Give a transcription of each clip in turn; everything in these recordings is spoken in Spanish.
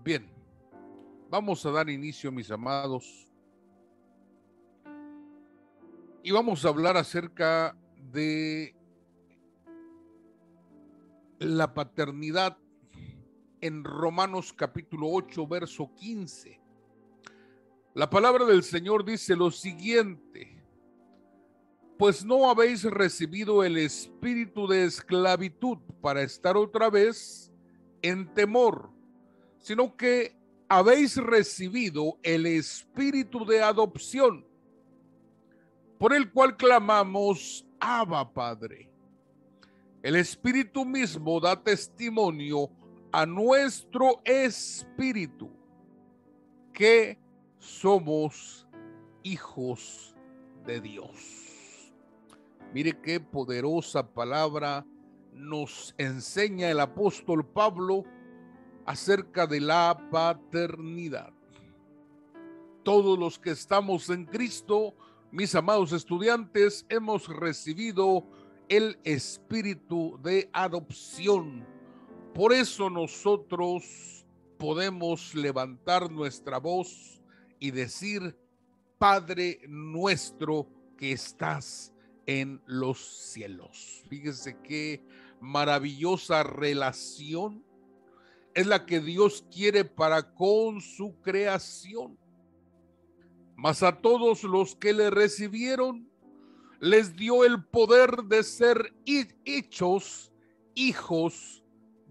Bien, vamos a dar inicio, mis amados, y vamos a hablar acerca de la paternidad en Romanos capítulo 8, verso 15. La palabra del Señor dice lo siguiente: pues no habéis recibido el espíritu de esclavitud para estar otra vez en temor, sino que habéis recibido el espíritu de adopción, por el cual clamamos, Abba, Padre. El Espíritu mismo da testimonio a nuestro espíritu que somos hijos de Dios. Mire qué poderosa palabra nos enseña el apóstol Pablo acerca de la paternidad. Todos los que estamos en Cristo, mis amados estudiantes, hemos recibido el espíritu de adopción. Por eso nosotros podemos levantar nuestra voz y decir: Padre nuestro que estás en los cielos. Fíjese qué maravillosa relación es la que Dios quiere para con su creación. Mas a todos los que le recibieron, les dio el poder de ser hechos hijos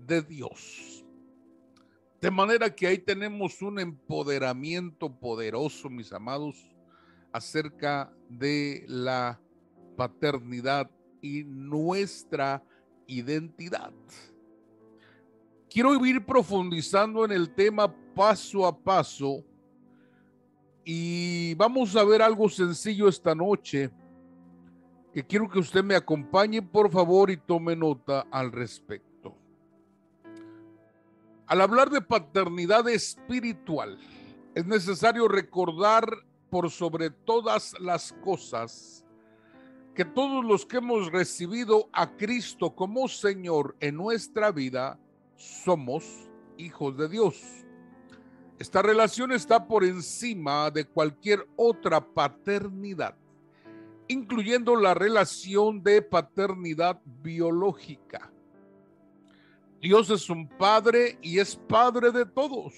de Dios. De manera que ahí tenemos un empoderamiento poderoso, mis amados, acerca de la paternidad y nuestra identidad. Quiero ir profundizando en el tema paso a paso y vamos a ver algo sencillo esta noche, que quiero que usted me acompañe, por favor, y tome nota al respecto. Al hablar de paternidad espiritual, es necesario recordar por sobre todas las cosas que todos los que hemos recibido a Cristo como Señor en nuestra vida somos hijos de Dios. Esta relación está por encima de cualquier otra paternidad, incluyendo la relación de paternidad biológica. Dios es un padre y es padre de todos.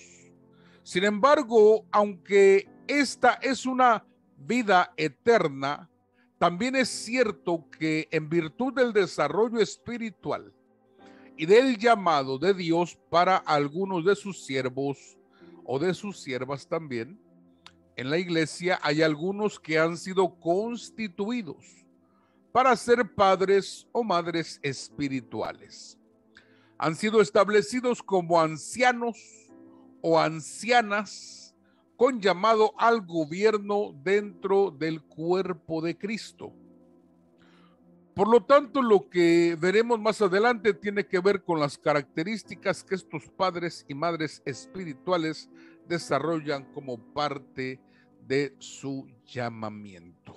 Sin embargo, aunque esta es una vida eterna, también es cierto que en virtud del desarrollo espiritual y del llamado de Dios para algunos de sus siervos o de sus siervas también, en la iglesia hay algunos que han sido constituidos para ser padres o madres espirituales. Han sido establecidos como ancianos o ancianas con llamado al gobierno dentro del cuerpo de Cristo. Por lo tanto, lo que veremos más adelante tiene que ver con las características que estos padres y madres espirituales desarrollan como parte de su llamamiento.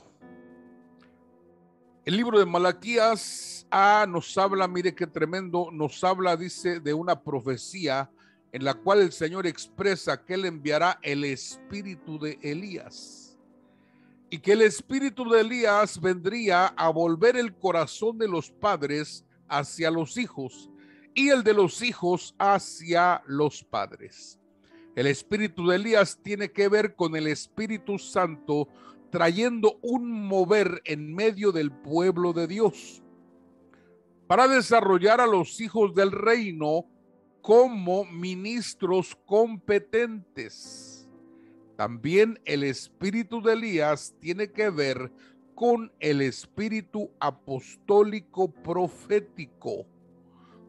El libro de Malaquías nos habla, mire qué tremendo, nos habla, dice, de una profecía en la cual el Señor expresa que Él enviará el espíritu de Elías. Y que el espíritu de Elías vendría a volver el corazón de los padres hacia los hijos y el de los hijos hacia los padres. El espíritu de Elías tiene que ver con el Espíritu Santo trayendo un mover en medio del pueblo de Dios para desarrollar a los hijos del reino como ministros competentes. También el espíritu de Elías tiene que ver con el espíritu apostólico profético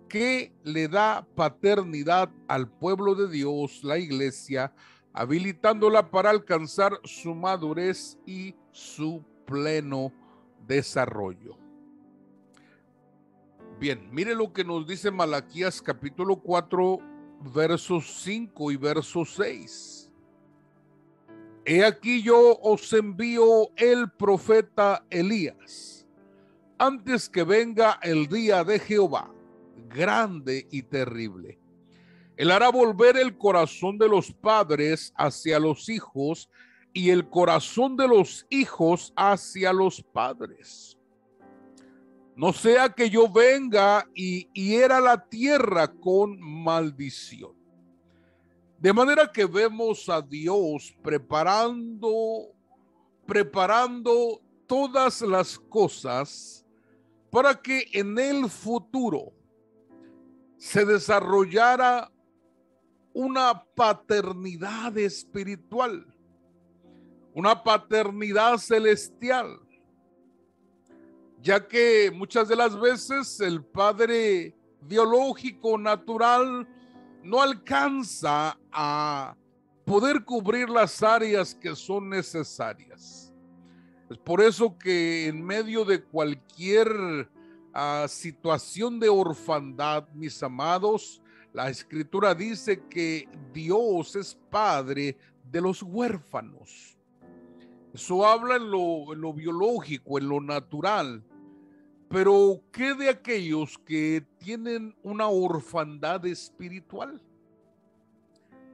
que le da paternidad al pueblo de Dios, la iglesia, habilitándola para alcanzar su madurez y su pleno desarrollo. Bien, mire lo que nos dice Malaquías capítulo 4, versos 5 y verso 6. He aquí yo os envío el profeta Elías, antes que venga el día de Jehová, grande y terrible, Él hará volver el corazón de los padres hacia los hijos y el corazón de los hijos hacia los padres. No sea que yo venga y hiera la tierra con maldición. De manera que vemos a Dios preparando todas las cosas para que en el futuro se desarrollara una paternidad espiritual, una paternidad celestial, ya que muchas de las veces el padre biológico natural no alcanza a poder cubrir las áreas que son necesarias. Es por eso que en medio de cualquier situación de orfandad, mis amados, la Escritura dice que Dios es padre de los huérfanos. Eso habla en lo biológico, en lo natural. Pero ¿qué de aquellos que tienen una orfandad espiritual?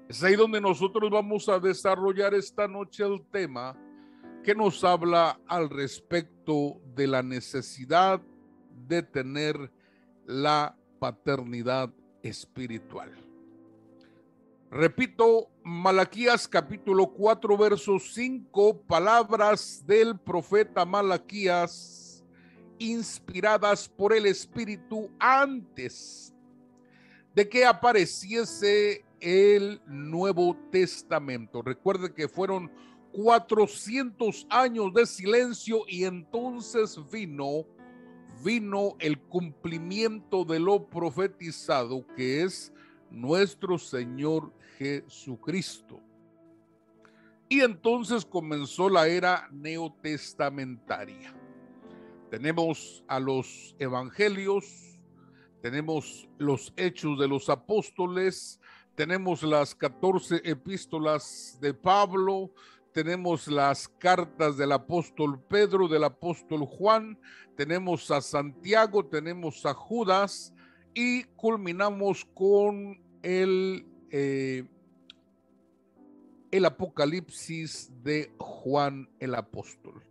Es ahí donde nosotros vamos a desarrollar esta noche el tema que nos habla al respecto de la necesidad de tener la paternidad espiritual. Repito, Malaquías capítulo 4, verso 5, palabras del profeta Malaquías, inspiradas por el Espíritu antes de que apareciese el Nuevo Testamento. Recuerde que fueron 400 años de silencio y entonces vino el cumplimiento de lo profetizado, que es nuestro Señor Jesucristo. Y entonces comenzó la era neotestamentaria. Tenemos a los evangelios, tenemos los hechos de los apóstoles, tenemos las 14 epístolas de Pablo, tenemos las cartas del apóstol Pedro, del apóstol Juan, tenemos a Santiago, tenemos a Judas y culminamos con el Apocalipsis de Juan el apóstol.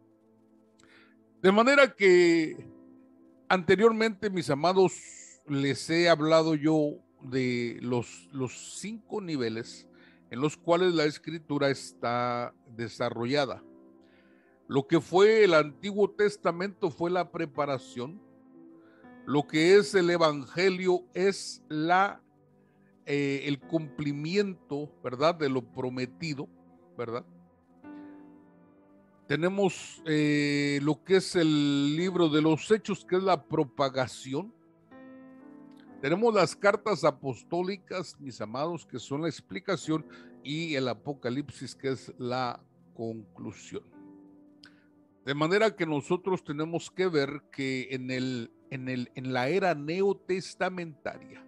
De manera que anteriormente, mis amados, les he hablado yo de los 5 niveles en los cuales la Escritura está desarrollada. Lo que fue el Antiguo Testamento fue la preparación. Lo que es el Evangelio es el cumplimiento, ¿verdad?, de lo prometido, ¿verdad? Tenemos lo que es el libro de los Hechos, que es la propagación. Tenemos las cartas apostólicas, mis amados, que son la explicación, y el Apocalipsis, que es la conclusión. De manera que nosotros tenemos que ver que en la era neotestamentaria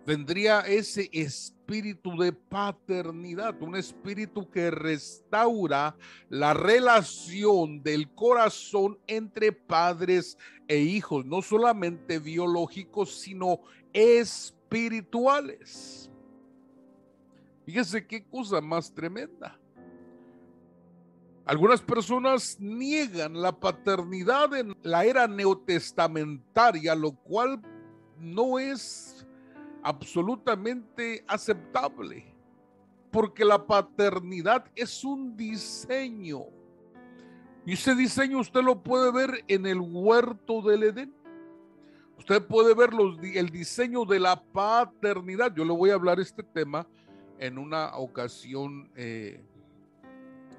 vendría ese espíritu de paternidad, un espíritu que restaura la relación del corazón entre padres e hijos, no solamente biológicos, sino espirituales. Fíjese qué cosa más tremenda. Algunas personas niegan la paternidad en la era neotestamentaria, lo cual no es absolutamente aceptable, porque la paternidad es un diseño, y ese diseño usted lo puede ver en el huerto del Edén. Usted puede ver el diseño de la paternidad. Yo le voy a hablar este tema en una ocasión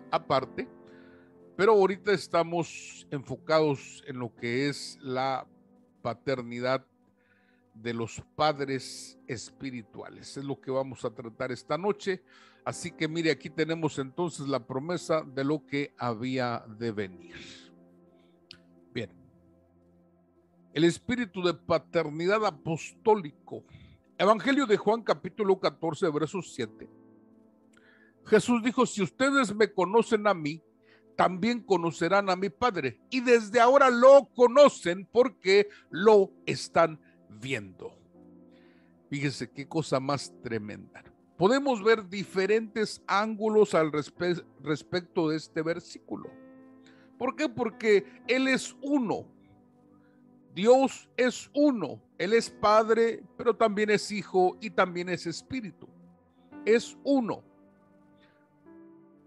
aparte, pero ahorita estamos enfocados en lo que es la paternidad de los padres espirituales. Es lo que vamos a tratar esta noche. Así que mire, aquí tenemos entonces la promesa de lo que había de venir. Bien. El espíritu de paternidad apostólico. Evangelio de Juan capítulo 14, verso 7. Jesús dijo: si ustedes me conocen a mí, también conocerán a mi Padre. Y desde ahora lo conocen porque lo están viendo. Fíjese qué cosa más tremenda. Podemos ver diferentes ángulos al respecto de este versículo. ¿Por qué? Porque Él es uno. Dios es uno. Él es Padre, pero también es Hijo y también es Espíritu. Es uno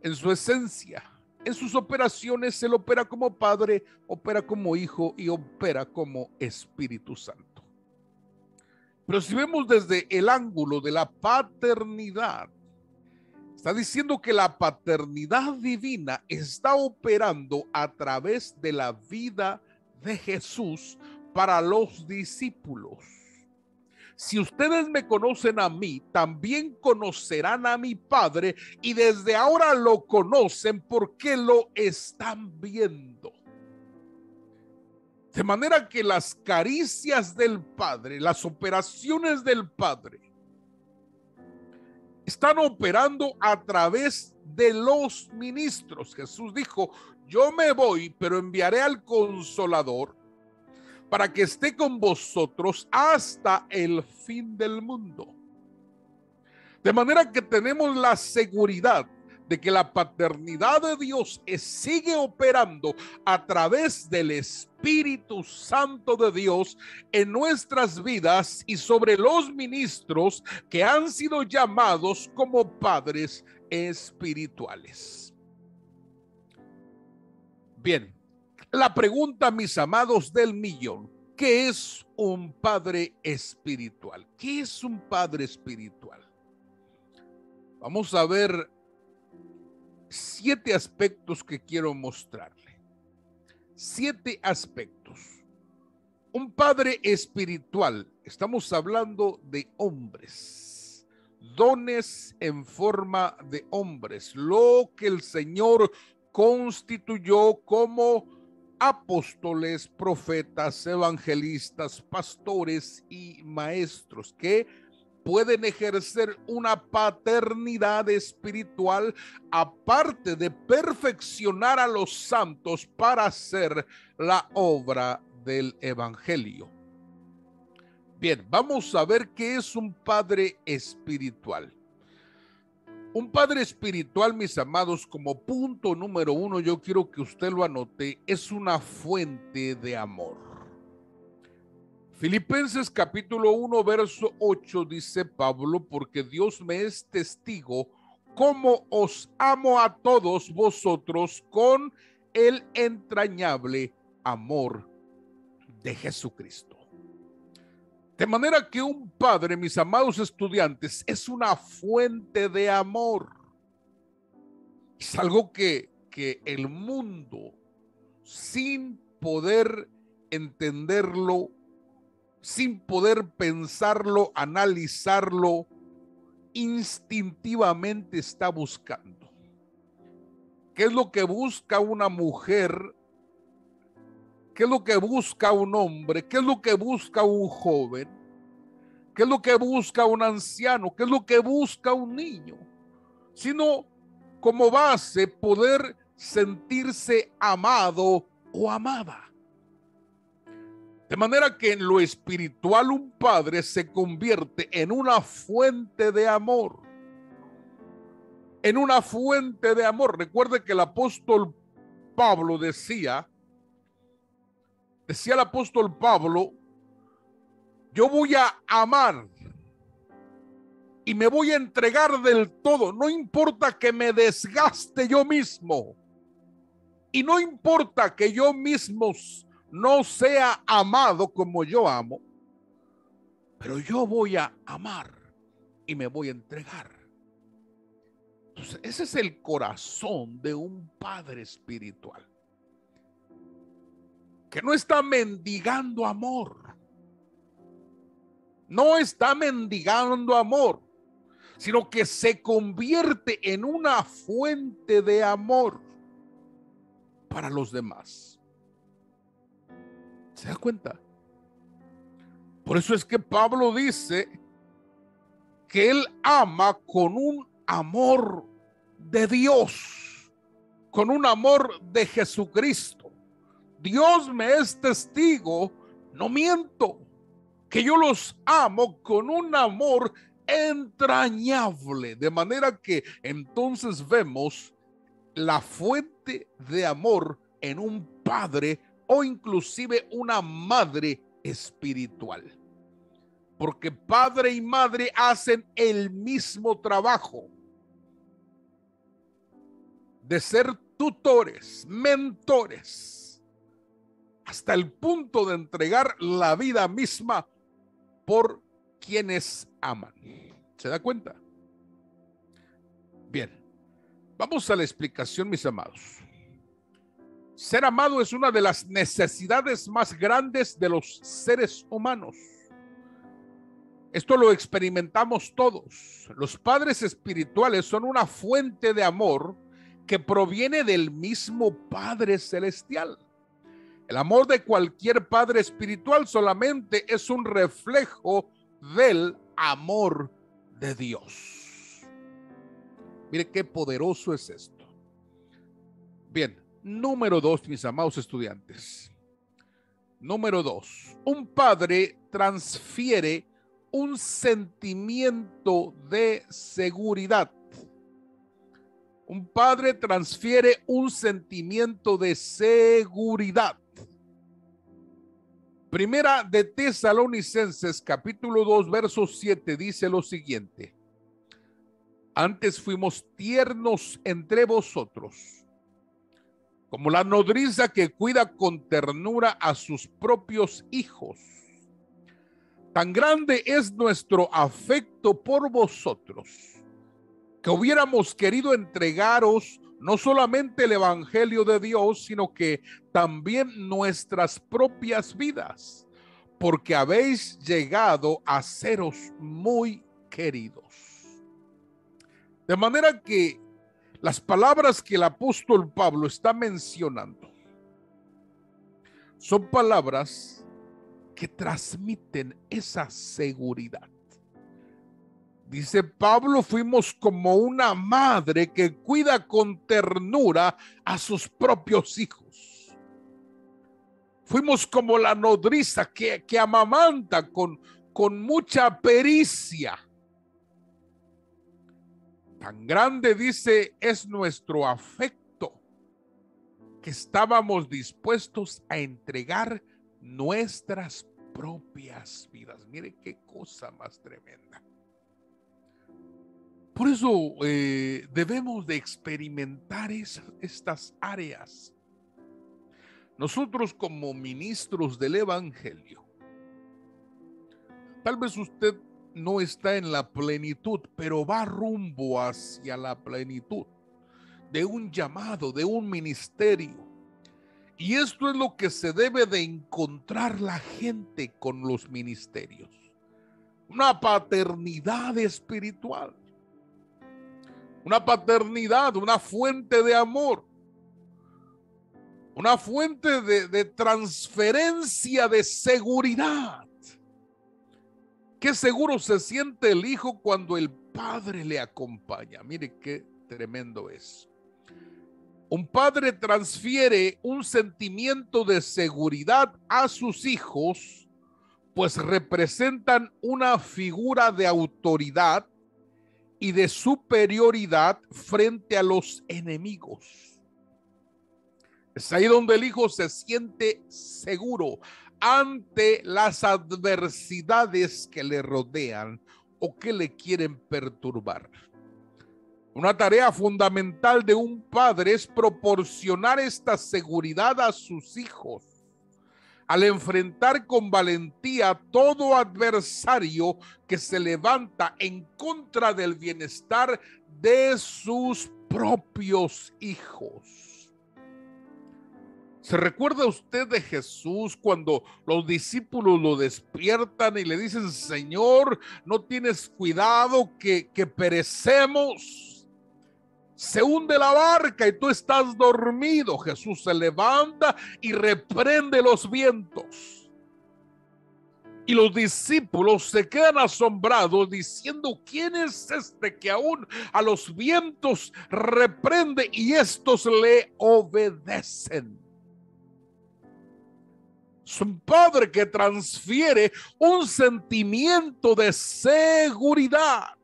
en su esencia. En sus operaciones, Él opera como Padre, opera como Hijo y opera como Espíritu Santo. Pero si vemos desde el ángulo de la paternidad, está diciendo que la paternidad divina está operando a través de la vida de Jesús para los discípulos. Si ustedes me conocen a mí, también conocerán a mi Padre, y desde ahora lo conocen porque lo están viendo. De manera que las caricias del Padre, las operaciones del Padre, están operando a través de los ministros. Jesús dijo: yo me voy, pero enviaré al Consolador para que esté con vosotros hasta el fin del mundo. De manera que tenemos la seguridad de que la paternidad de Dios sigue operando a través del Espíritu Santo de Dios en nuestras vidas y sobre los ministros que han sido llamados como padres espirituales. Bien, la pregunta, mis amados, del millón: ¿qué es un padre espiritual? ¿Qué es un padre espiritual? Vamos a ver 7 aspectos que quiero mostrarle. 7 aspectos. Un padre espiritual, estamos hablando de hombres, dones en forma de hombres, lo que el Señor constituyó como apóstoles, profetas, evangelistas, pastores y maestros que pueden ejercer una paternidad espiritual, aparte de perfeccionar a los santos para hacer la obra del evangelio. Bien, vamos a ver qué es un padre espiritual. Un padre espiritual, mis amados, como punto número 1, yo quiero que usted lo anote, es una fuente de amor. Filipenses capítulo 1, verso 8 dice Pablo: porque Dios me es testigo cómo os amo a todos vosotros con el entrañable amor de Jesucristo. De manera que un padre, mis amados estudiantes, es una fuente de amor. Es algo que el mundo, sin poder entenderlo, sin poder pensarlo, analizarlo, instintivamente está buscando. ¿Qué es lo que busca una mujer? ¿Qué es lo que busca un hombre? ¿Qué es lo que busca un joven? ¿Qué es lo que busca un anciano? ¿Qué es lo que busca un niño? Sino como base poder sentirse amado o amada. De manera que en lo espiritual un padre se convierte en una fuente de amor. En una fuente de amor. Recuerde que el apóstol Pablo decía el apóstol Pablo: yo voy a amar y me voy a entregar del todo. No importa que me desgaste yo mismo. Y no importa que yo mismo no sea amado como yo amo, pero yo voy a amar y me voy a entregar. Entonces, ese es el corazón de un padre espiritual, que no está mendigando amor. No está mendigando amor, sino que se convierte en una fuente de amor para los demás. ¿Se da cuenta? Por eso es que Pablo dice que él ama con un amor de Dios, con un amor de Jesucristo. Dios me es testigo, no miento, que yo los amo con un amor entrañable. De manera que entonces vemos la fuente de amor en un padre o inclusive una madre espiritual. Porque padre y madre hacen el mismo trabajo de ser tutores, mentores, hasta el punto de entregar la vida misma por quienes aman. ¿Se da cuenta? Bien, vamos a la explicación, mis amados. Ser amado es una de las necesidades más grandes de los seres humanos. Esto lo experimentamos todos. Los padres espirituales son una fuente de amor que proviene del mismo Padre Celestial. El amor de cualquier padre espiritual solamente es un reflejo del amor de Dios. Mire qué poderoso es esto. Bien, número 2, mis amados estudiantes. Número 2, un padre transfiere un sentimiento de seguridad. Un padre transfiere un sentimiento de seguridad. Primera de Tesalonicenses, capítulo 2, verso 7, dice lo siguiente: antes fuimos tiernos entre vosotros, como la nodriza que cuida con ternura a sus propios hijos. Tan grande es nuestro afecto por vosotros, que hubiéramos querido entregaros no solamente el evangelio de Dios, sino que también nuestras propias vidas, porque habéis llegado a seros muy queridos. De manera que las palabras que el apóstol Pablo está mencionando son palabras que transmiten esa seguridad. Dice Pablo, fuimos como una madre que cuida con ternura a sus propios hijos. Fuimos como la nodriza que amamanta con mucha pericia. Tan grande, dice, es nuestro afecto que estábamos dispuestos a entregar nuestras propias vidas. Mire qué cosa más tremenda. Por eso debemos de experimentar estas áreas. Nosotros como ministros del evangelio, tal vez usted no está en la plenitud, pero va rumbo hacia la plenitud de un llamado, de un ministerio. Y esto es lo que se debe de encontrar la gente con los ministerios. Una paternidad espiritual. Una paternidad, una fuente de amor. Una fuente de transferencia de seguridad. Qué seguro se siente el hijo cuando el padre le acompaña. Mire qué tremendo es. Un padre transfiere un sentimiento de seguridad a sus hijos, pues representan una figura de autoridad y de superioridad frente a los enemigos. Es ahí donde el hijo se siente seguro ante las adversidades que le rodean o que le quieren perturbar. Una tarea fundamental de un padre es proporcionar esta seguridad a sus hijos al enfrentar con valentía todo adversario que se levanta en contra del bienestar de sus propios hijos. ¿Se recuerda usted de Jesús cuando los discípulos lo despiertan y le dicen: Señor, ¿no tienes cuidado que perecemos? Se hunde la barca y tú estás dormido. Jesús se levanta y reprende los vientos. Y los discípulos se quedan asombrados diciendo: ¿quién es este que aún a los vientos reprende y estos le obedecen? Es un padre que transfiere un sentimiento de seguridad.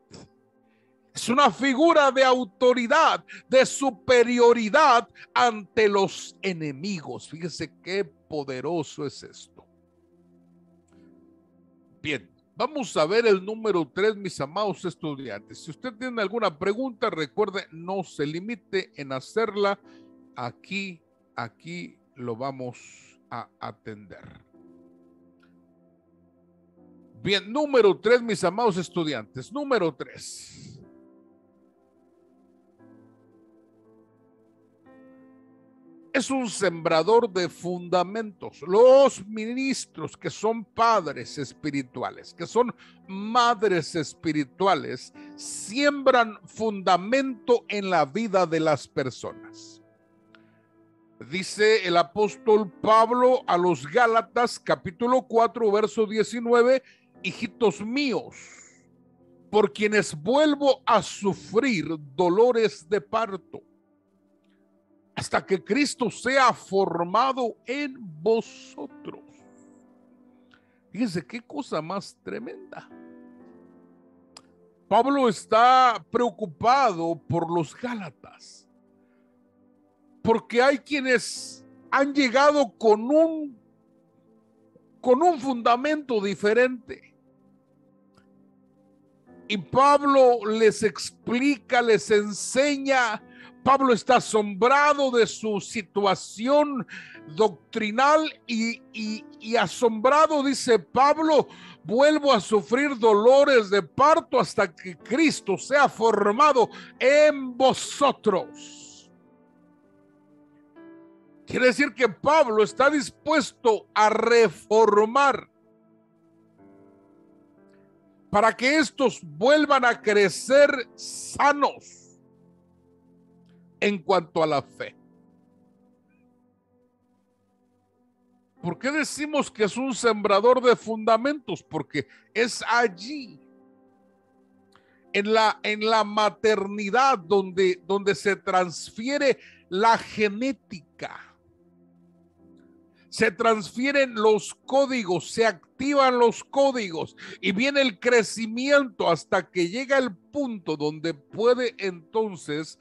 Es una figura de autoridad, de superioridad ante los enemigos. Fíjese qué poderoso es esto. Bien, vamos a ver el número 3, mis amados estudiantes. Si usted tiene alguna pregunta, recuerde, no se limite en hacerla. Aquí lo vamos a atender. Bien, número 3, mis amados estudiantes. Número 3. Es un sembrador de fundamentos. Los ministros que son padres espirituales, que son madres espirituales, siembran fundamento en la vida de las personas. Dice el apóstol Pablo a los Gálatas, capítulo 4, verso 19, hijitos míos, por quienes vuelvo a sufrir dolores de parto, hasta que Cristo sea formado en vosotros. Fíjense qué cosa más tremenda. Pablo está preocupado por los Gálatas, porque hay quienes han llegado con un fundamento diferente. Y Pablo les explica, les enseña. Pablo está asombrado de su situación doctrinal y asombrado, dice Pablo, vuelvo a sufrir dolores de parto hasta que Cristo sea formado en vosotros. Quiere decir que Pablo está dispuesto a reformar para que estos vuelvan a crecer sanos en cuanto a la fe. ¿Por qué decimos que es un sembrador de fundamentos? Porque es allí, en la maternidad, donde se transfiere la genética. Se transfieren los códigos, se activan los códigos y viene el crecimiento hasta que llega el punto donde puede entonces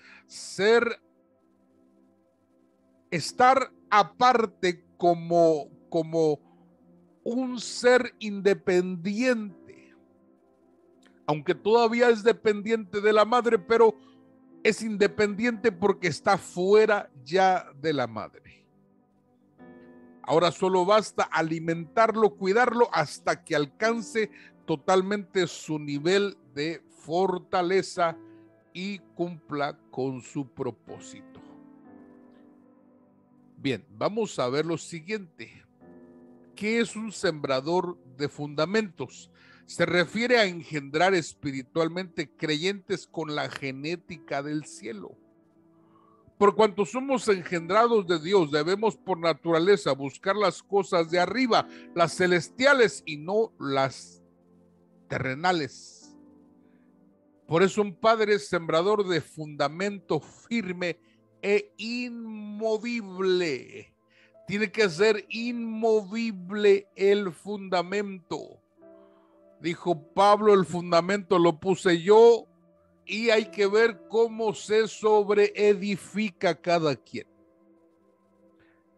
estar aparte como un ser independiente, aunque todavía es dependiente de la madre, pero es independiente porque está fuera ya de la madre. Ahora solo basta alimentarlo, cuidarlo hasta que alcance totalmente su nivel de fortaleza y cumpla con su propósito. Bien, vamos a ver lo siguiente. ¿Qué es un sembrador de fundamentos? Se refiere a engendrar espiritualmente creyentes con la genética del cielo. Por cuanto somos engendrados de Dios, debemos por naturaleza buscar las cosas de arriba, las celestiales y no las terrenales. Por eso un padre es sembrador de fundamento firme e inmovible. Tiene que ser inmovible el fundamento. Dijo Pablo, el fundamento lo puse yo, y hay que ver cómo se sobreedifica cada quien.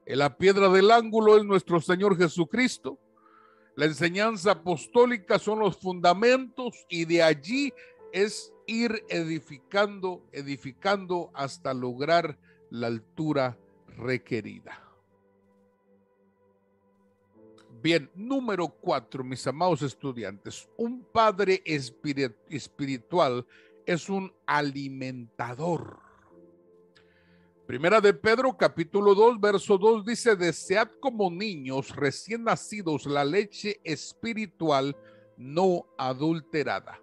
La piedra del ángulo es nuestro Señor Jesucristo. La enseñanza apostólica son los fundamentos, y de allí es ir edificando hasta lograr la altura requerida. Bien, número 4, mis amados estudiantes. Un padre espiritual es un alimentador. Primera de Pedro, capítulo 2, verso 2 dice: desead como niños recién nacidos la leche espiritual no adulterada,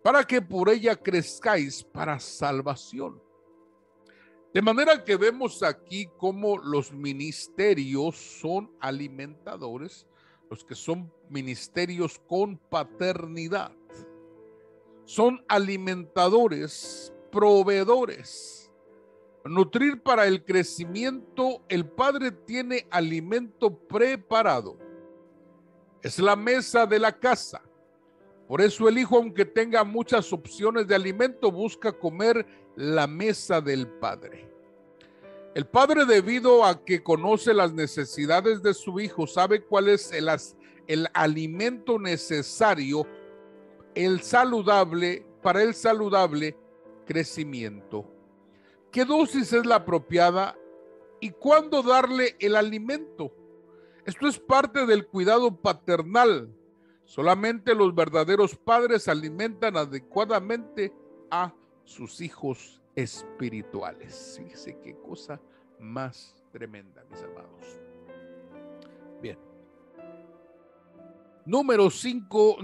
para que por ella crezcáis para salvación. De manera que vemos aquí cómo los ministerios son alimentadores, los que son ministerios con paternidad. Son alimentadores, proveedores. nutrir para el crecimiento, el padre tiene alimento preparado. Es la mesa de la casa. Por eso el hijo, aunque tenga muchas opciones de alimento, busca comer la mesa del padre. El padre, debido a que conoce las necesidades de su hijo, sabe cuál es el alimento necesario, para el saludable crecimiento. ¿Qué dosis es la apropiada y cuándo darle el alimento? Esto es parte del cuidado paternal. Solamente los verdaderos padres alimentan adecuadamente a sus hijos espirituales. Fíjese qué cosa más tremenda, mis amados. Bien. Número 5,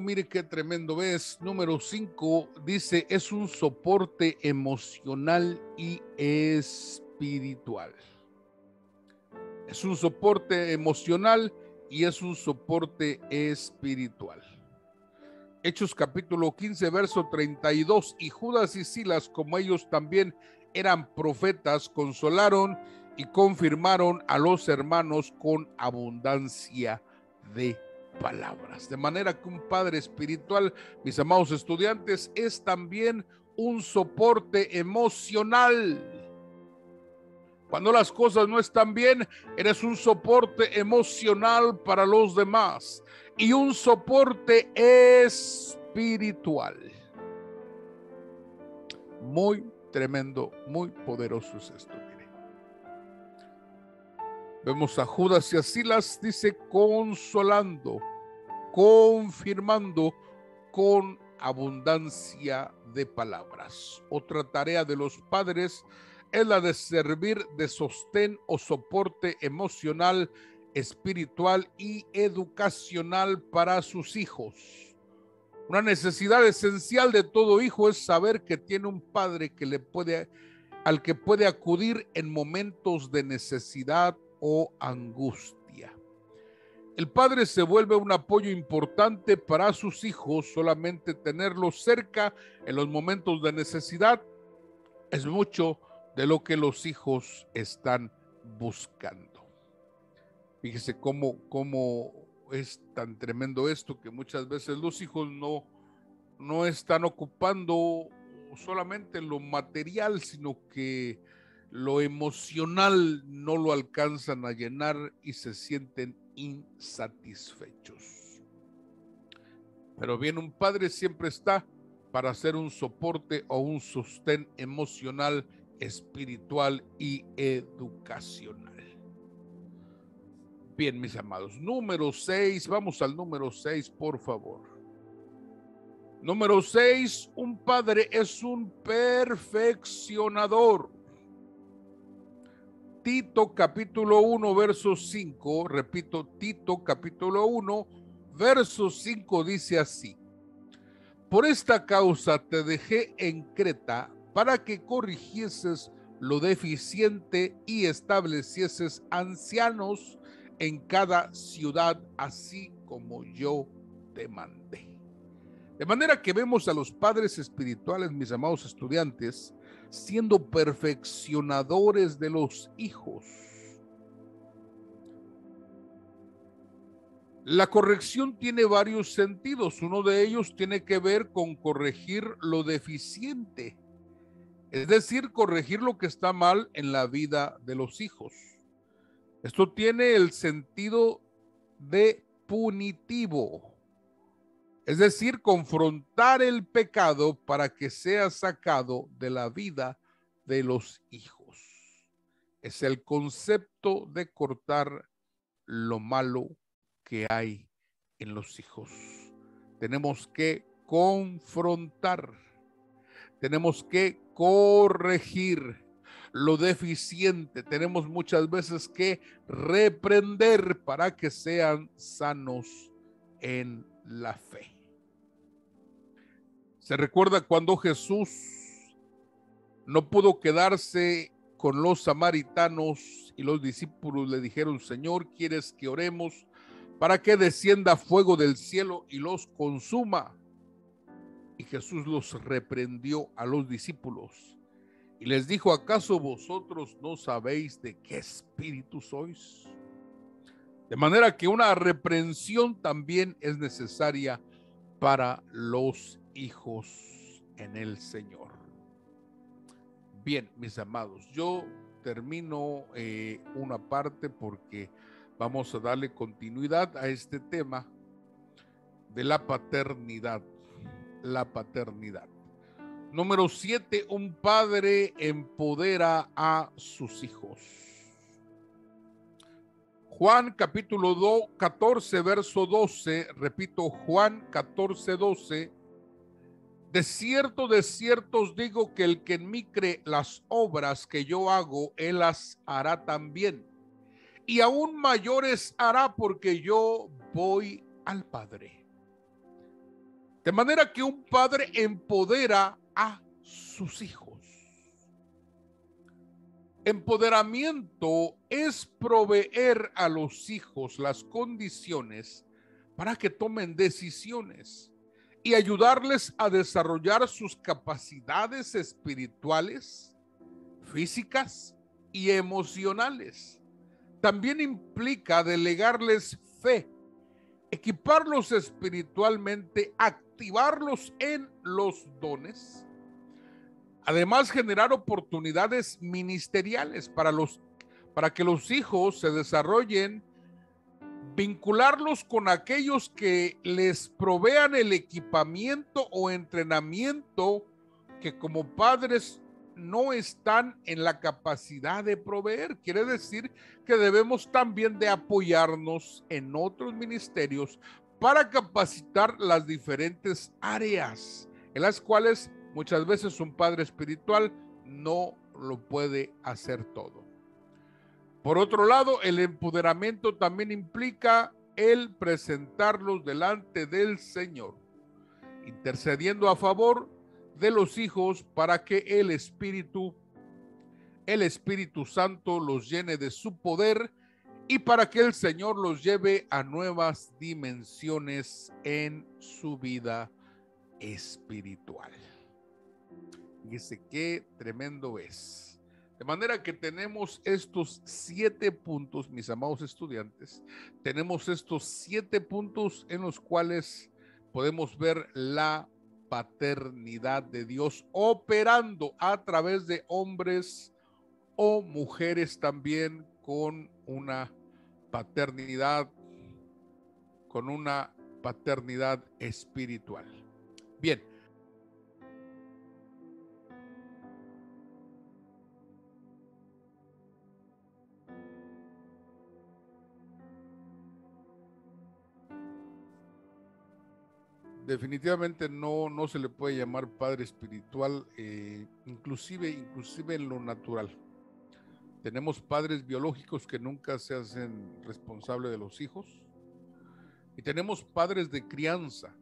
mire qué tremendo es. Número 5 dice, es un soporte emocional y espiritual. Es un soporte emocional y es un soporte espiritual. Hechos capítulo 15, verso 32. Y Judas y Silas, como ellos también eran profetas, consolaron y confirmaron a los hermanos con abundancia de palabras. De manera que un padre espiritual, mis amados estudiantes, es también un soporte emocional. Cuando las cosas no están bien, eres un soporte emocional para los demás y un soporte espiritual. Muy tremendo, muy poderoso es esto. Mire. Vemos a Judas y a Silas, dice, consolando, confirmando con abundancia de palabras. Otra tarea de los padres es la de servir de sostén o soporte emocional, espiritual y educacional para sus hijos. Una necesidad esencial de todo hijo es saber que tiene un padre al que puede acudir en momentos de necesidad o angustia. El padre se vuelve un apoyo importante para sus hijos. Solamente tenerlos cerca en los momentos de necesidad es mucho de lo que los hijos están buscando. Fíjese cómo es tan tremendo esto, que muchas veces los hijos no están ocupando solamente lo material, sino que lo emocional no lo alcanzan a llenar y se sienten insatisfechos. Pero bien, un padre siempre está para hacer un soporte o un sostén emocional, espiritual y educacional. Bien, mis amados, número 6, vamos al número 6, por favor. Número 6, un padre es un perfeccionador. Tito capítulo 1, verso 5, repito, Tito capítulo 1, verso 5 dice así: por esta causa te dejé en Creta para que corrigieses lo deficiente y establecieses ancianos en cada ciudad, así como yo te mandé. De manera que vemos a los padres espirituales, mis amados estudiantes, siendo perfeccionadores de los hijos. La corrección tiene varios sentidos. Uno de ellos tiene que ver con corregir lo deficiente, es decir, corregir lo que está mal en la vida de los hijos. Esto tiene el sentido de punitivo, es decir, confrontar el pecado para que sea sacado de la vida de los hijos. Es el concepto de cortar lo malo que hay en los hijos. Tenemos que confrontar, tenemos que corregir lo deficiente, tenemos muchas veces que reprender para que sean sanos en la fe. Se recuerda cuando Jesús no pudo quedarse con los samaritanos y los discípulos le dijeron: Señor, ¿quieres que oremos para que descienda fuego del cielo y los consuma? Y Jesús los reprendió a los discípulos Y les dijo: ¿acaso vosotros no sabéis de qué espíritu sois? De manera que una reprensión también es necesaria para los hijos en el Señor. Bien, mis amados, yo termino una parte porque vamos a darle continuidad a este tema de la paternidad. La paternidad. Número 7, un padre empodera a sus hijos. Juan capítulo 14, verso 12, repito, Juan 14, 12. De cierto os digo que el que en mí cree, las obras que yo hago, él las hará también. Y aún mayores hará, porque yo voy al Padre. De manera que un padre empodera a sus hijos. Empoderamiento es proveer a los hijos las condiciones para que tomen decisiones y ayudarles a desarrollar sus capacidades espirituales, físicas y emocionales. También implica delegarles fe, equiparlos espiritualmente, activarlos en los dones. Además, generar oportunidades ministeriales para que los hijos se desarrollen, vincularlos con aquellos que les provean el equipamiento o entrenamiento que como padres no están en la capacidad de proveer. Quiere decir que debemos también de apoyarnos en otros ministerios para capacitar las diferentes áreas en las cuales muchas veces un padre espiritual no lo puede hacer todo. Por otro lado, el empoderamiento también implica el presentarlos delante del Señor, intercediendo a favor de los hijos para que el Espíritu Santo los llene de su poder y para que el Señor los lleve a nuevas dimensiones en su vida espiritual. Fíjese qué tremendo es. De manera que tenemos estos 7 puntos, mis amados estudiantes, tenemos estos 7 puntos en los cuales podemos ver la paternidad de Dios operando a través de hombres o mujeres también con una paternidad espiritual. Bien. Definitivamente no se le puede llamar padre espiritual, inclusive en lo natural. Tenemos padres biológicos que nunca se hacen responsables de los hijos y tenemos padres de crianza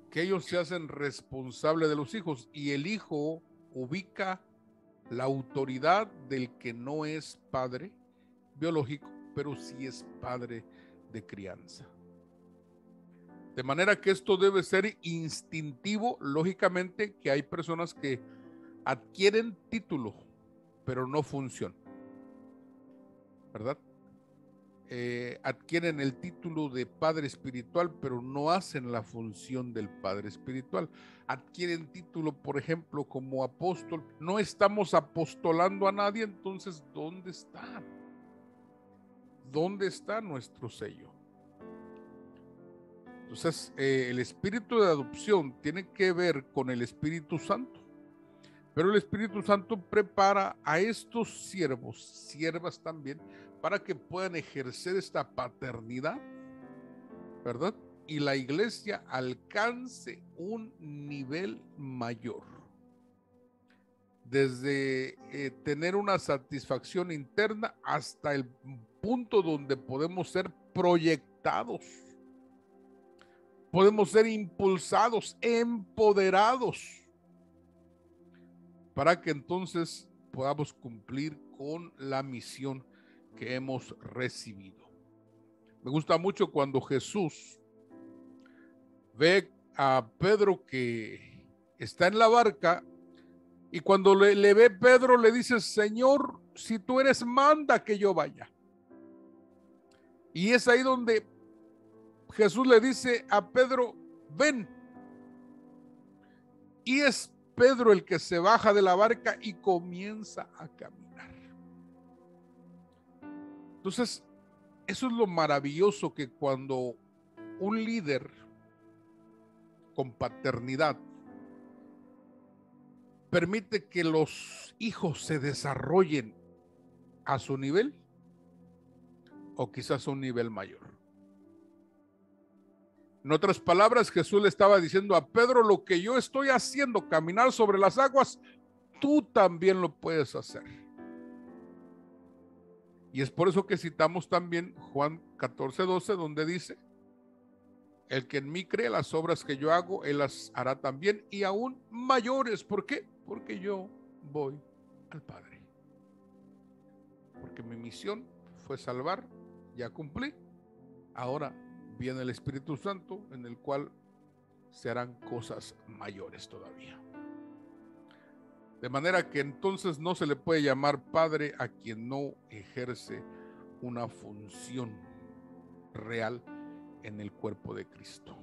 que ellos se hacen responsables de los hijos y el hijo ubica la autoridad del que no es padre biológico, pero sí es padre de crianza. De manera que esto debe ser instintivo. Lógicamente que hay personas que adquieren título, pero no función, ¿verdad? Adquieren el título de padre espiritual, pero no hacen la función del padre espiritual. Adquieren título, por ejemplo, como apóstol. No estamos apostolando a nadie, entonces, ¿dónde está? ¿Dónde está nuestro sello? Entonces, el espíritu de adopción tiene que ver con el Espíritu Santo, pero el Espíritu Santo prepara a estos siervos, siervas también, para que puedan ejercer esta paternidad, ¿verdad? Y la iglesia alcance un nivel mayor, desde tener una satisfacción interna hasta el punto donde podemos ser proyectados. Podemos ser impulsados, empoderados, para que entonces podamos cumplir con la misión que hemos recibido. Me gusta mucho cuando Jesús ve a Pedro que está en la barca Y cuando le ve Pedro, le dice, Señor, si tú eres, manda que yo vaya. Y es ahí donde Jesús le dice a Pedro, ven. Y es Pedro el que se baja de la barca y comienza a caminar. Entonces, eso es lo maravilloso, que cuando un líder con paternidad permite que los hijos se desarrollen a su nivel, o quizás a un nivel mayor. En otras palabras, Jesús le estaba diciendo a Pedro, lo que yo estoy haciendo, caminar sobre las aguas, tú también lo puedes hacer. Y es por eso que citamos también Juan 14:12, donde dice, el que en mí cree, las obras que yo hago, él las hará también, y aún mayores. ¿Por qué? Porque yo voy al Padre. Porque mi misión fue salvar, ya cumplí. Ahora viene el Espíritu Santo, en el cual se harán cosas mayores todavía. De manera que entonces no se le puede llamar padre a quien no ejerce una función real en el cuerpo de Cristo.